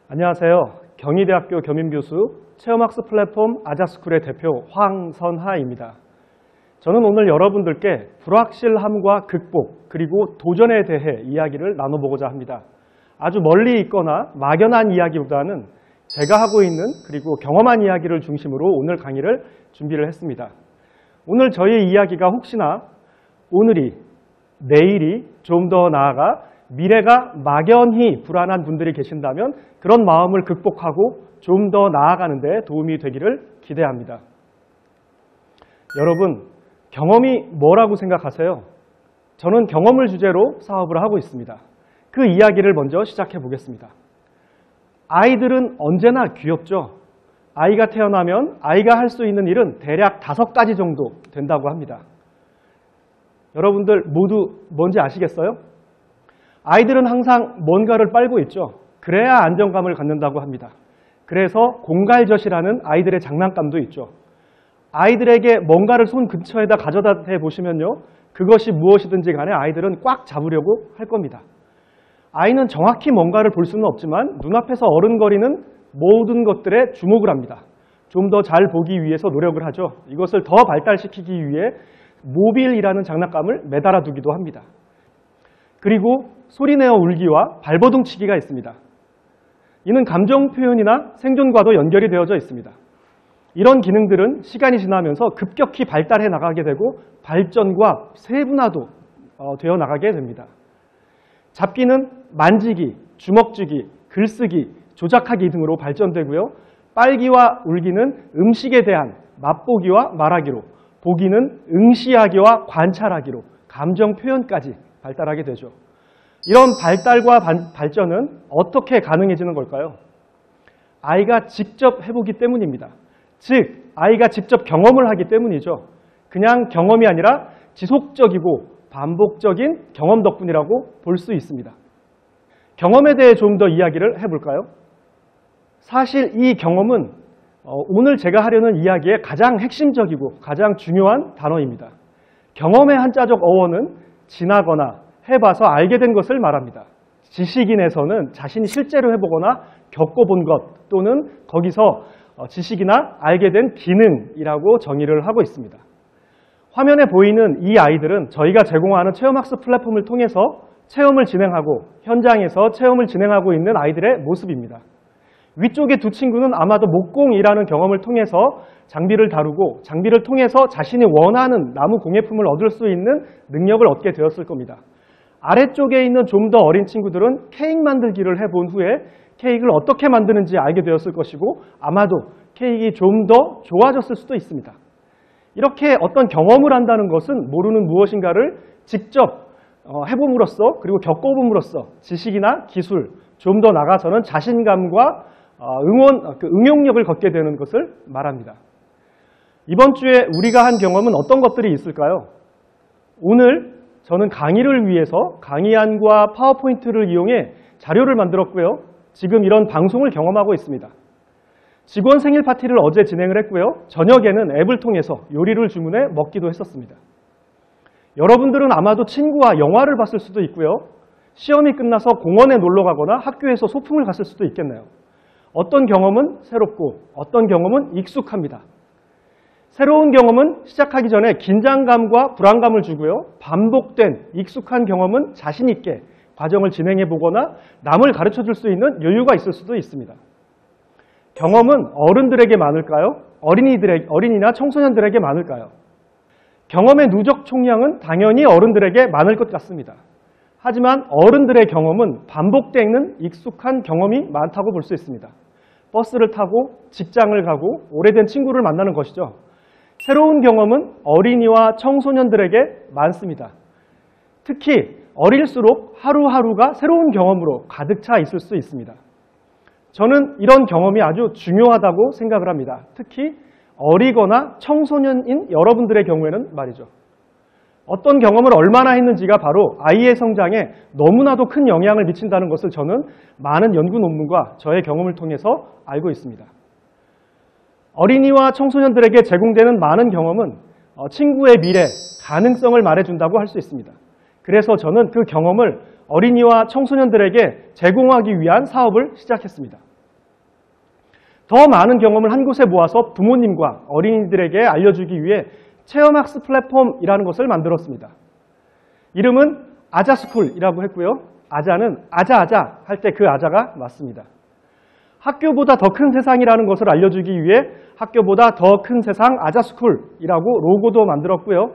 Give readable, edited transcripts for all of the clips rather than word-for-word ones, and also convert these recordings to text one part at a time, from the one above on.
안녕하세요. 경희대학교 겸임교수, 체험학습 플랫폼 아자스쿨의 대표 황선하입니다. 저는 오늘 여러분들께 불확실함과 극복, 그리고 도전에 대해 이야기를 나눠보고자 합니다. 아주 멀리 있거나 막연한 이야기보다는 제가 하고 있는 그리고 경험한 이야기를 중심으로 오늘 강의를 준비를 했습니다. 오늘 저희의 이야기가 혹시나 오늘이, 내일이 좀 더 나아가 미래가 막연히 불안한 분들이 계신다면 그런 마음을 극복하고 좀 더 나아가는 데 도움이 되기를 기대합니다. 여러분, 경험이 뭐라고 생각하세요? 저는 경험을 주제로 사업을 하고 있습니다. 그 이야기를 먼저 시작해 보겠습니다. 아이들은 언제나 귀엽죠. 아이가 태어나면 아이가 할 수 있는 일은 대략 5가지 정도 된다고 합니다. 여러분들 모두 뭔지 아시겠어요? 아이들은 항상 뭔가를 빨고 있죠. 그래야 안정감을 갖는다고 합니다. 그래서 공갈젓이라는 아이들의 장난감도 있죠. 아이들에게 뭔가를 손 근처에다 가져다 대보시면요, 그것이 무엇이든지 간에 아이들은 꽉 잡으려고 할 겁니다. 아이는 정확히 뭔가를 볼 수는 없지만 눈앞에서 어른거리는 모든 것들에 주목을 합니다. 좀 더 잘 보기 위해서 노력을 하죠. 이것을 더 발달시키기 위해 모빌이라는 장난감을 매달아 두기도 합니다. 그리고 소리내어 울기와 발버둥치기가 있습니다. 이는 감정 표현이나 생존과도 연결이 되어져 있습니다. 이런 기능들은 시간이 지나면서 급격히 발달해 나가게 되고 발전과 세분화도 되어 나가게 됩니다. 잡기는 만지기, 주먹쥐기, 글쓰기, 조작하기 등으로 발전되고요. 빨기와 울기는 음식에 대한 맛보기와 말하기로, 보기는 응시하기와 관찰하기로, 감정 표현까지 발달하게 되죠. 이런 발달과 발전은 어떻게 가능해지는 걸까요? 아이가 직접 해보기 때문입니다. 즉, 아이가 직접 경험을 하기 때문이죠. 그냥 경험이 아니라 지속적이고 반복적인 경험 덕분이라고 볼 수 있습니다. 경험에 대해 좀 더 이야기를 해볼까요? 사실 이 경험은 오늘 제가 하려는 이야기의 가장 핵심적이고 가장 중요한 단어입니다. 경험의 한자적 어원은 지나거나 해봐서 알게 된 것을 말합니다. 지식인에서는 자신이 실제로 해보거나 겪어본 것 또는 거기서 지식이나 알게 된 기능이라고 정의를 하고 있습니다. 화면에 보이는 이 아이들은 저희가 제공하는 체험학습 플랫폼을 통해서 체험을 진행하고 현장에서 체험을 진행하고 있는 아이들의 모습입니다. 위쪽의 두 친구는 아마도 목공이라는 경험을 통해서 장비를 다루고 장비를 통해서 자신이 원하는 나무 공예품을 얻을 수 있는 능력을 얻게 되었을 겁니다. 아래쪽에 있는 좀 더 어린 친구들은 케이크 만들기를 해본 후에 케이크를 어떻게 만드는지 알게 되었을 것이고 아마도 케이크가 좀 더 좋아졌을 수도 있습니다. 이렇게 어떤 경험을 한다는 것은 모르는 무엇인가를 직접 해봄으로써 그리고 겪어봄으로써 지식이나 기술, 좀 더 나아가서는 자신감과 응용력을 갖게 되는 것을 말합니다. 이번 주에 우리가 한 경험은 어떤 것들이 있을까요? 오늘 저는 강의를 위해서 강의안과 파워포인트를 이용해 자료를 만들었고요. 지금 이런 방송을 경험하고 있습니다. 직원 생일 파티를 어제 진행을 했고요. 저녁에는 앱을 통해서 요리를 주문해 먹기도 했었습니다. 여러분들은 아마도 친구와 영화를 봤을 수도 있고요. 시험이 끝나서 공원에 놀러 가거나 학교에서 소풍을 갔을 수도 있겠네요. 어떤 경험은 새롭고 어떤 경험은 익숙합니다. 새로운 경험은 시작하기 전에 긴장감과 불안감을 주고요. 반복된 익숙한 경험은 자신 있게 과정을 진행해 보거나 남을 가르쳐 줄 수 있는 여유가 있을 수도 있습니다. 경험은 어른들에게 많을까요? 어린이나 청소년들에게 많을까요? 경험의 누적 총량은 당연히 어른들에게 많을 것 같습니다. 하지만 어른들의 경험은 반복되는 익숙한 경험이 많다고 볼 수 있습니다. 버스를 타고 직장을 가고 오래된 친구를 만나는 것이죠. 새로운 경험은 어린이와 청소년들에게 많습니다. 특히 어릴수록 하루하루가 새로운 경험으로 가득 차 있을 수 있습니다. 저는 이런 경험이 아주 중요하다고 생각을 합니다. 특히 어리거나 청소년인 여러분들의 경우에는 말이죠. 어떤 경험을 얼마나 했는지가 바로 아이의 성장에 너무나도 큰 영향을 미친다는 것을 저는 많은 연구 논문과 저의 경험을 통해서 알고 있습니다. 어린이와 청소년들에게 제공되는 많은 경험은 친구의 미래, 가능성을 말해준다고 할 수 있습니다. 그래서 저는 그 경험을 어린이와 청소년들에게 제공하기 위한 사업을 시작했습니다. 더 많은 경험을 한 곳에 모아서 부모님과 어린이들에게 알려주기 위해 체험학습 플랫폼이라는 것을 만들었습니다. 이름은 아자스쿨이라고 했고요. 아자는 아자아자 할 때 그 아자가 맞습니다. 학교보다 더 큰 세상이라는 것을 알려주기 위해 학교보다 더 큰 세상 아자스쿨이라고 로고도 만들었고요.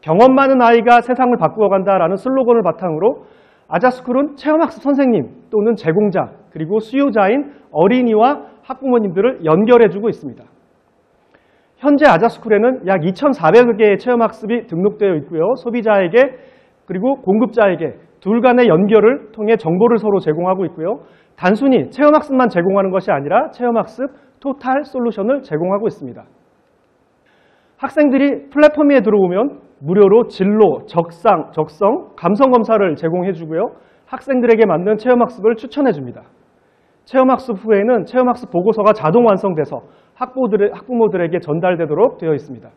경험 많은 아이가 세상을 바꾸어 간다라는 슬로건을 바탕으로 아자스쿨은 체험학습 선생님 또는 제공자 그리고 수요자인 어린이와 학부모님들을 연결해주고 있습니다. 현재 아자스쿨에는 약 2,400여 개의 체험학습이 등록되어 있고요. 소비자에게 그리고 공급자에게 둘 간의 연결을 통해 정보를 서로 제공하고 있고요. 단순히 체험학습만 제공하는 것이 아니라 체험학습 토탈 솔루션을 제공하고 있습니다. 학생들이 플랫폼 위에 들어오면 무료로 진로, 적성, 감성 검사를 제공해 주고요. 학생들에게 맞는 체험학습을 추천해 줍니다. 체험학습 후에는 체험학습 보고서가 자동 완성돼서 학부모들에게 전달되도록 되어 있습니다.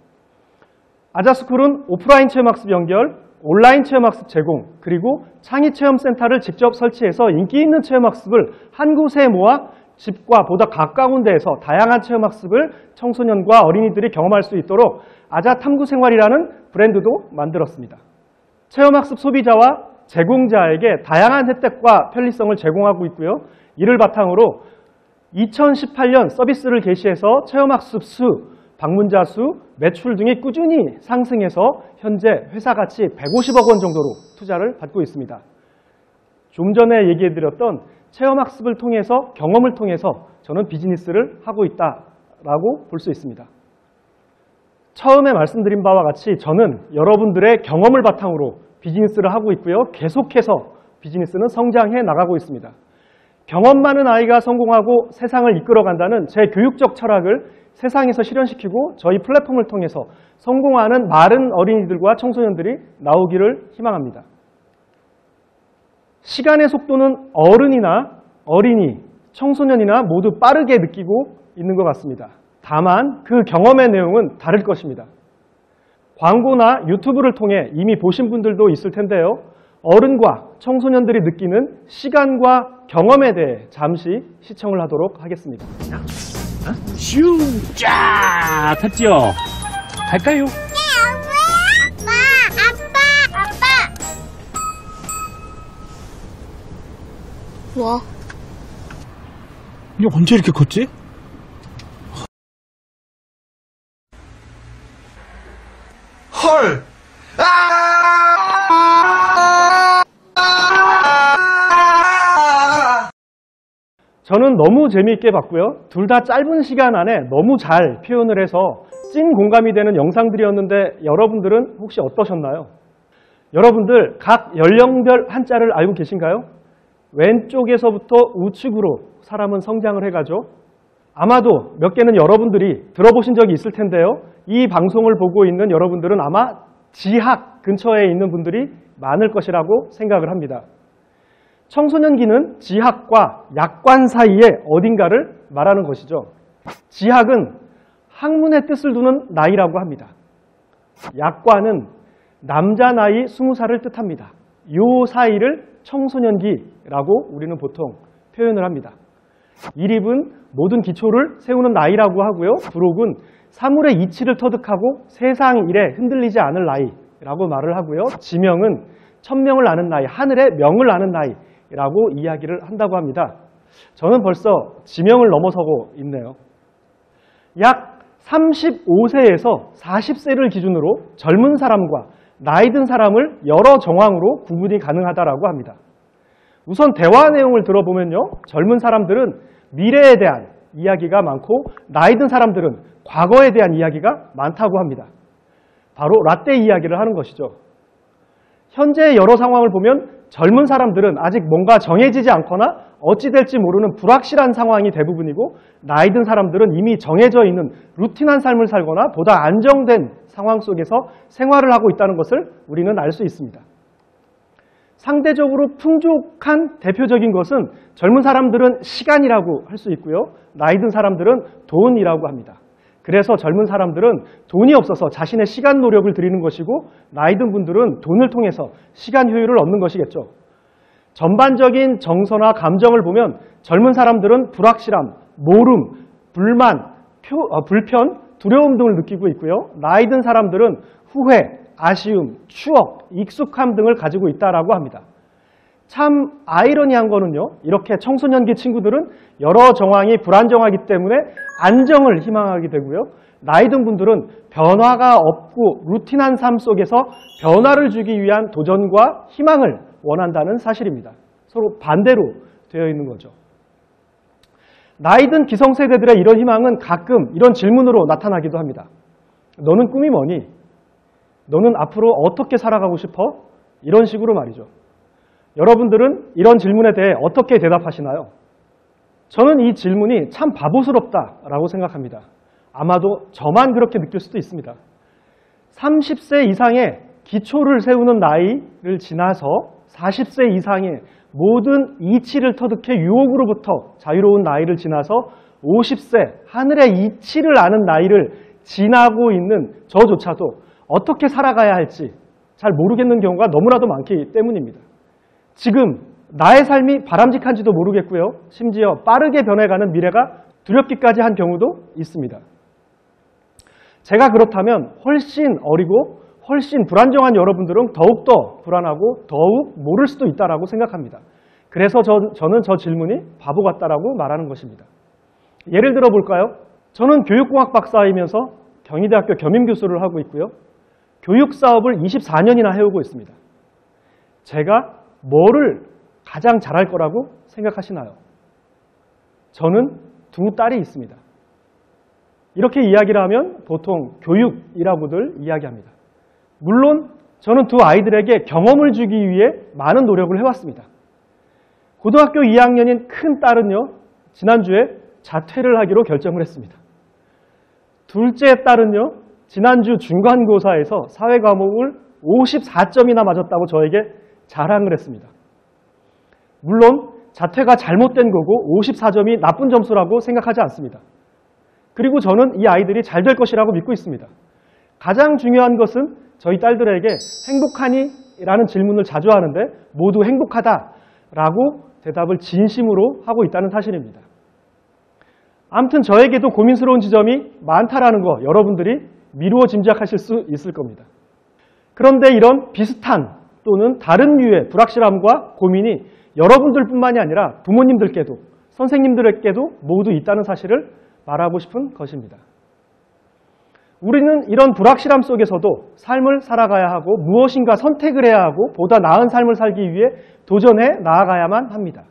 아자스쿨은 오프라인 체험학습 연결, 온라인 체험학습 제공, 그리고 창의체험센터를 직접 설치해서 인기 있는 체험학습을 한 곳에 모아 집과 보다 가까운 데에서 다양한 체험학습을 청소년과 어린이들이 경험할 수 있도록 아자탐구생활이라는 브랜드도 만들었습니다. 체험학습 소비자와 제공자에게 다양한 혜택과 편리성을 제공하고 있고요. 이를 바탕으로 2018년 서비스를 개시해서 체험학습 수, 방문자 수, 매출 등이 꾸준히 상승해서 현재 회사 가치 150억 원 정도로 투자를 받고 있습니다. 좀 전에 얘기해드렸던 체험학습을 통해서 경험을 통해서 저는 비즈니스를 하고 있다라고 볼 수 있습니다. 처음에 말씀드린 바와 같이 저는 여러분들의 경험을 바탕으로 비즈니스를 하고 있고요. 계속해서 비즈니스는 성장해 나가고 있습니다. 경험 많은 아이가 성공하고 세상을 이끌어간다는 제 교육적 철학을 세상에서 실현시키고 저희 플랫폼을 통해서 성공하는 많은 어린이들과 청소년들이 나오기를 희망합니다. 시간의 속도는 어른이나 어린이, 청소년이나 모두 빠르게 느끼고 있는 것 같습니다. 다만 그 경험의 내용은 다를 것입니다. 광고나 유튜브를 통해 이미 보신 분들도 있을 텐데요. 어른과 청소년들이 느끼는 시간과 경험에 대해 잠시 시청을 하도록 하겠습니다. 슈! 쫙! 탔죠? 갈까요? 와. 이게 언제 이렇게 컸지? 헐! 저는 너무 재미있게 봤고요. 둘 다 짧은 시간 안에 너무 잘 표현을 해서 찐 공감이 되는 영상들이었는데 여러분들은 혹시 어떠셨나요? 여러분들 각 연령별 한자를 알고 계신가요? 왼쪽에서부터 우측으로 사람은 성장을 해가죠. 아마도 몇 개는 여러분들이 들어보신 적이 있을 텐데요. 이 방송을 보고 있는 여러분들은 아마 지학 근처에 있는 분들이 많을 것이라고 생각을 합니다. 청소년기는 지학과 약관 사이에 어딘가를 말하는 것이죠. 지학은 학문의 뜻을 두는 나이라고 합니다. 약관은 남자 나이 20살을 뜻합니다. 이 사이를 청소년기라고 우리는 보통 표현을 합니다. 일입은 모든 기초를 세우는 나이라고 하고요. 부록은 사물의 이치를 터득하고 세상 일에 흔들리지 않을 나이라고 말을 하고요. 지명은 천명을 아는 나이, 하늘의 명을 아는 나이라고 이야기를 한다고 합니다. 저는 벌써 지명을 넘어서고 있네요. 약 35세에서 40세를 기준으로 젊은 사람과 나이 든 사람을 여러 정황으로 구분이 가능하다고 합니다. 우선 대화 내용을 들어보면요. 젊은 사람들은 미래에 대한 이야기가 많고 나이 든 사람들은 과거에 대한 이야기가 많다고 합니다. 바로 라떼 이야기를 하는 것이죠. 현재의 여러 상황을 보면 젊은 사람들은 아직 뭔가 정해지지 않거나 어찌 될지 모르는 불확실한 상황이 대부분이고 나이 든 사람들은 이미 정해져 있는 루틴한 삶을 살거나 보다 안정된 상황 속에서 생활을 하고 있다는 것을 우리는 알 수 있습니다. 상대적으로 풍족한 대표적인 것은 젊은 사람들은 시간이라고 할 수 있고요. 나이 든 사람들은 돈이라고 합니다. 그래서 젊은 사람들은 돈이 없어서 자신의 시간 노력을 들이는 것이고 나이 든 분들은 돈을 통해서 시간 효율을 얻는 것이겠죠. 전반적인 정서나 감정을 보면 젊은 사람들은 불확실함, 모름, 불만, 불편, 두려움 등을 느끼고 있고요. 나이 든 사람들은 후회, 아쉬움, 추억, 익숙함 등을 가지고 있다라고 합니다. 참 아이러니한 거는요. 이렇게 청소년기 친구들은 여러 정황이 불안정하기 때문에 안정을 희망하게 되고요. 나이 든 분들은 변화가 없고 루틴한 삶 속에서 변화를 주기 위한 도전과 희망을 원한다는 사실입니다. 서로 반대로 되어 있는 거죠. 나이 든 기성세대들의 이런 희망은 가끔 이런 질문으로 나타나기도 합니다. 너는 꿈이 뭐니? 너는 앞으로 어떻게 살아가고 싶어? 이런 식으로 말이죠. 여러분들은 이런 질문에 대해 어떻게 대답하시나요? 저는 이 질문이 참 바보스럽다라고 생각합니다. 아마도 저만 그렇게 느낄 수도 있습니다. 30세 이상의 기초를 세우는 나이를 지나서 40세 이상의 모든 이치를 터득해 유혹으로부터 자유로운 나이를 지나서 50세 하늘의 이치를 아는 나이를 지나고 있는 저조차도 어떻게 살아가야 할지 잘 모르겠는 경우가 너무나도 많기 때문입니다. 지금 나의 삶이 바람직한지도 모르겠고요. 심지어 빠르게 변해가는 미래가 두렵기까지 한 경우도 있습니다. 제가 그렇다면 훨씬 어리고 훨씬 불안정한 여러분들은 더욱더 불안하고 더욱 모를 수도 있다고 생각합니다. 그래서 저는 저 질문이 바보 같다라고 말하는 것입니다. 예를 들어 볼까요? 저는 교육공학 박사이면서 경희대학교 겸임교수를 하고 있고요. 교육사업을 24년이나 해오고 있습니다. 제가 뭐를 가장 잘할 거라고 생각하시나요? 저는 두 딸이 있습니다. 이렇게 이야기를 하면 보통 교육이라고들 이야기합니다. 물론 저는 두 아이들에게 경험을 주기 위해 많은 노력을 해왔습니다. 고등학교 2학년인 큰 딸은요, 지난주에 자퇴를 하기로 결정을 했습니다. 둘째 딸은요, 지난주 중간고사에서 사회과목을 54점이나 맞았다고 저에게 자랑을 했습니다. 물론 자퇴가 잘못된 거고 54점이 나쁜 점수라고 생각하지 않습니다. 그리고 저는 이 아이들이 잘 될 것이라고 믿고 있습니다. 가장 중요한 것은 저희 딸들에게 행복하니? 라는 질문을 자주 하는데 모두 행복하다라고 대답을 진심으로 하고 있다는 사실입니다. 아무튼 저에게도 고민스러운 지점이 많다라는 거 여러분들이 미루어 짐작하실 수 있을 겁니다. 그런데 이런 비슷한 또는 다른 류의 불확실함과 고민이 여러분들뿐만이 아니라 부모님들께도 선생님들에게도 모두 있다는 사실을 말하고 싶은 것입니다. 우리는 이런 불확실함 속에서도 삶을 살아가야 하고 무엇인가 선택을 해야 하고 보다 나은 삶을 살기 위해 도전해 나아가야만 합니다.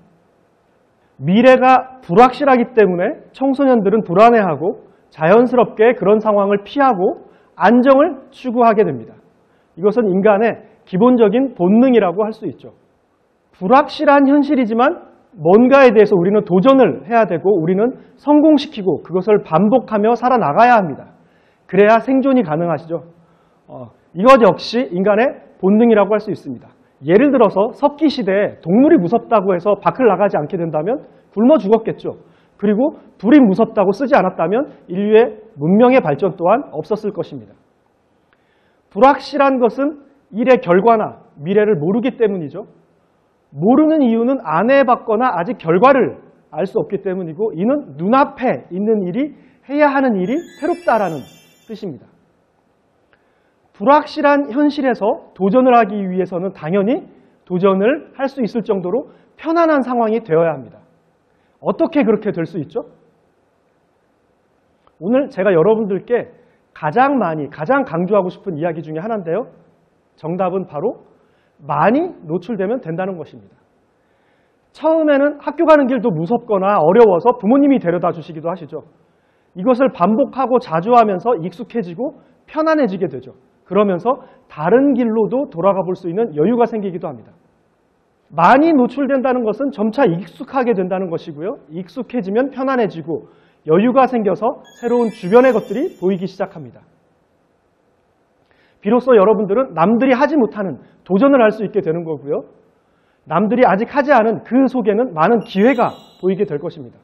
미래가 불확실하기 때문에 청소년들은 불안해하고 자연스럽게 그런 상황을 피하고 안정을 추구하게 됩니다. 이것은 인간의 기본적인 본능이라고 할 수 있죠. 불확실한 현실이지만 뭔가에 대해서 우리는 도전을 해야 되고 우리는 성공시키고 그것을 반복하며 살아나가야 합니다. 그래야 생존이 가능하시죠. 이것 역시 인간의 본능이라고 할 수 있습니다. 예를 들어서 석기 시대에 동물이 무섭다고 해서 밖을 나가지 않게 된다면 굶어 죽었겠죠. 그리고 불이 무섭다고 쓰지 않았다면 인류의 문명의 발전 또한 없었을 것입니다. 불확실한 것은 일의 결과나 미래를 모르기 때문이죠. 모르는 이유는 안 해봤거나 아직 결과를 알 수 없기 때문이고 이는 눈앞에 있는 일이 해야 하는 일이 새롭다라는 뜻입니다. 불확실한 현실에서 도전을 하기 위해서는 당연히 도전을 할 수 있을 정도로 편안한 상황이 되어야 합니다. 어떻게 그렇게 될 수 있죠? 오늘 제가 여러분들께 가장 강조하고 싶은 이야기 중에 하나인데요. 정답은 바로 많이 노출되면 된다는 것입니다. 처음에는 학교 가는 길도 무섭거나 어려워서 부모님이 데려다 주시기도 하시죠. 이것을 반복하고 자주 하면서 익숙해지고 편안해지게 되죠. 그러면서 다른 길로도 돌아가 볼 수 있는 여유가 생기기도 합니다. 많이 노출된다는 것은 점차 익숙하게 된다는 것이고요. 익숙해지면 편안해지고 여유가 생겨서 새로운 주변의 것들이 보이기 시작합니다. 비로소 여러분들은 남들이 하지 못하는 도전을 할 수 있게 되는 거고요. 남들이 아직 하지 않은 그 속에는 많은 기회가 보이게 될 것입니다.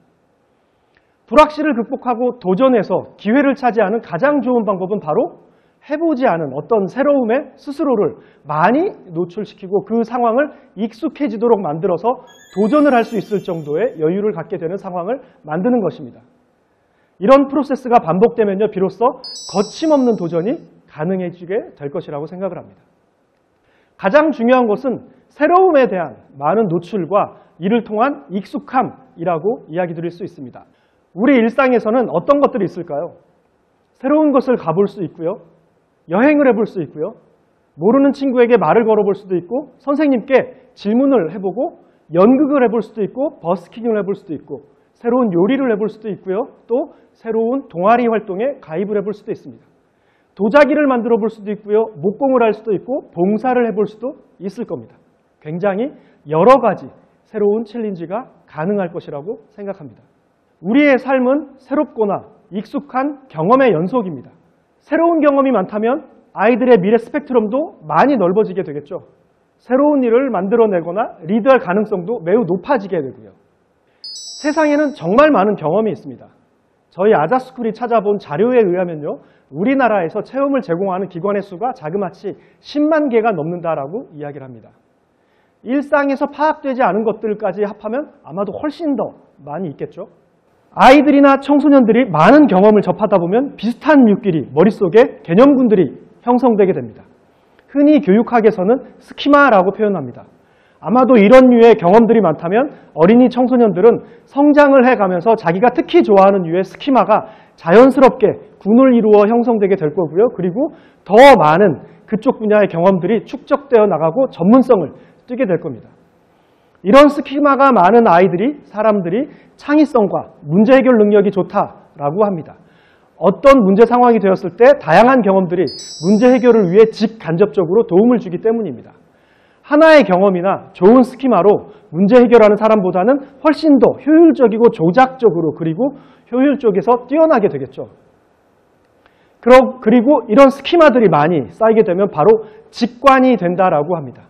불확실을 극복하고 도전해서 기회를 차지하는 가장 좋은 방법은 바로 해보지 않은 어떤 새로움에 스스로를 많이 노출시키고 그 상황을 익숙해지도록 만들어서 도전을 할 수 있을 정도의 여유를 갖게 되는 상황을 만드는 것입니다. 이런 프로세스가 반복되면요, 비로소 거침없는 도전이 가능해지게 될 것이라고 생각을 합니다. 가장 중요한 것은 새로움에 대한 많은 노출과 이를 통한 익숙함이라고 이야기 드릴 수 있습니다. 우리 일상에서는 어떤 것들이 있을까요? 새로운 것을 가볼 수 있고요. 여행을 해볼 수 있고요. 모르는 친구에게 말을 걸어볼 수도 있고 선생님께 질문을 해보고 연극을 해볼 수도 있고 버스킹을 해볼 수도 있고 새로운 요리를 해볼 수도 있고요. 또 새로운 동아리 활동에 가입을 해볼 수도 있습니다. 도자기를 만들어 볼 수도 있고요. 목공을 할 수도 있고 봉사를 해볼 수도 있을 겁니다. 굉장히 여러 가지 새로운 챌린지가 가능할 것이라고 생각합니다. 우리의 삶은 새롭거나 익숙한 경험의 연속입니다. 새로운 경험이 많다면 아이들의 미래 스펙트럼도 많이 넓어지게 되겠죠. 새로운 일을 만들어내거나 리드할 가능성도 매우 높아지게 되고요. 세상에는 정말 많은 경험이 있습니다. 저희 아자스쿨이 찾아본 자료에 의하면요, 우리나라에서 체험을 제공하는 기관의 수가 자그마치 10만 개가 넘는다라고 이야기를 합니다. 일상에서 파악되지 않은 것들까지 합하면 아마도 훨씬 더 많이 있겠죠. 아이들이나 청소년들이 많은 경험을 접하다 보면 비슷한 류끼리 머릿속에 개념군들이 형성되게 됩니다. 흔히 교육학에서는 스키마라고 표현합니다. 아마도 이런 류의 경험들이 많다면 어린이 청소년들은 성장을 해가면서 자기가 특히 좋아하는 류의 스키마가 자연스럽게 군을 이루어 형성되게 될 거고요. 그리고 더 많은 그쪽 분야의 경험들이 축적되어 나가고 전문성을 띠게 될 겁니다. 이런 스키마가 많은 사람들이 창의성과 문제 해결 능력이 좋다라고 합니다. 어떤 문제 상황이 되었을 때 다양한 경험들이 문제 해결을 위해 직간접적으로 도움을 주기 때문입니다. 하나의 경험이나 좋은 스키마로 문제 해결하는 사람보다는 훨씬 더 효율적이고 조작적으로 그리고 효율적에서 뛰어나게 되겠죠. 그리고 이런 스키마들이 많이 쌓이게 되면 바로 직관이 된다라고 합니다.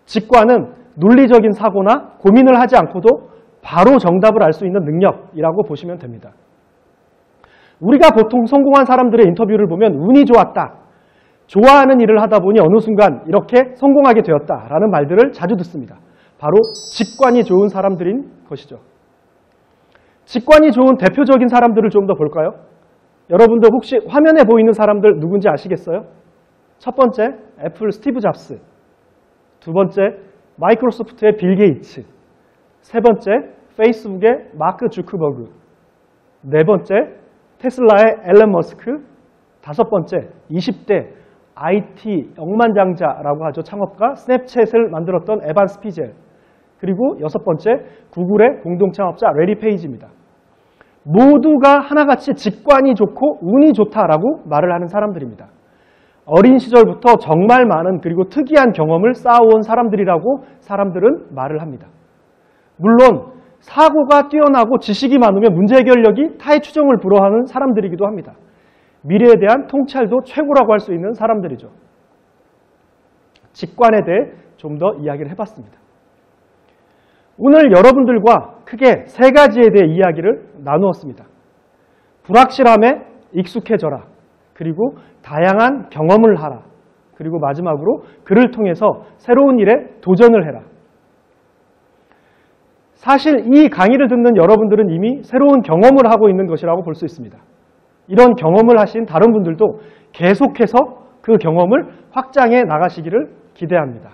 직관은 논리적인 사고나 고민을 하지 않고도 바로 정답을 알 수 있는 능력이라고 보시면 됩니다. 우리가 보통 성공한 사람들의 인터뷰를 보면 운이 좋았다, 좋아하는 일을 하다 보니 어느 순간 이렇게 성공하게 되었다라는 말들을 자주 듣습니다. 바로 직관이 좋은 사람들인 것이죠. 직관이 좋은 대표적인 사람들을 좀 더 볼까요? 여러분들 혹시 화면에 보이는 사람들 누군지 아시겠어요? 첫 번째, 애플 스티브 잡스. 두 번째, 마이크로소프트의 빌 게이츠. 세 번째, 페이스북의 마크 주크버그. 네 번째, 테슬라의 앨런 머스크. 다섯 번째, 20대 IT 억만장자라고 하죠. 창업가 스냅챗을 만들었던 에반 스피젤. 그리고 여섯 번째, 구글의 공동 창업자 레리 페이지입니다. 모두가 하나같이 직관이 좋고 운이 좋다라고 말을 하는 사람들입니다. 어린 시절부터 정말 많은 그리고 특이한 경험을 쌓아온 사람들이라고 사람들은 말을 합니다. 물론 사고가 뛰어나고 지식이 많으면 문제 해결력이 타의 추종을 불허하는 사람들이기도 합니다. 미래에 대한 통찰도 최고라고 할 수 있는 사람들이죠. 직관에 대해 좀 더 이야기를 해봤습니다. 오늘 여러분들과 크게 세 가지에 대해 이야기를 나누었습니다. 불확실함에 익숙해져라. 그리고 다양한 경험을 하라. 그리고 마지막으로 그를 통해서 새로운 일에 도전을 해라. 사실 이 강의를 듣는 여러분들은 이미 새로운 경험을 하고 있는 것이라고 볼 수 있습니다. 이런 경험을 하신 다른 분들도 계속해서 그 경험을 확장해 나가시기를 기대합니다.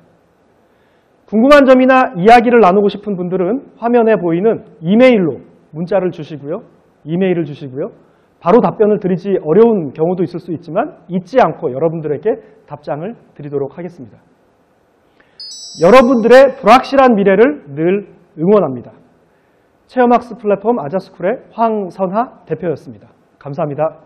궁금한 점이나 이야기를 나누고 싶은 분들은 화면에 보이는 이메일로 문자를 주시고요. 이메일을 주시고요. 바로 답변을 드리지 어려운 경우도 있을 수 있지만 잊지 않고 여러분들에게 답장을 드리도록 하겠습니다. 여러분들의 불확실한 미래를 늘 응원합니다. 체험학습 플랫폼 아자스쿨의 황선하 대표였습니다. 감사합니다.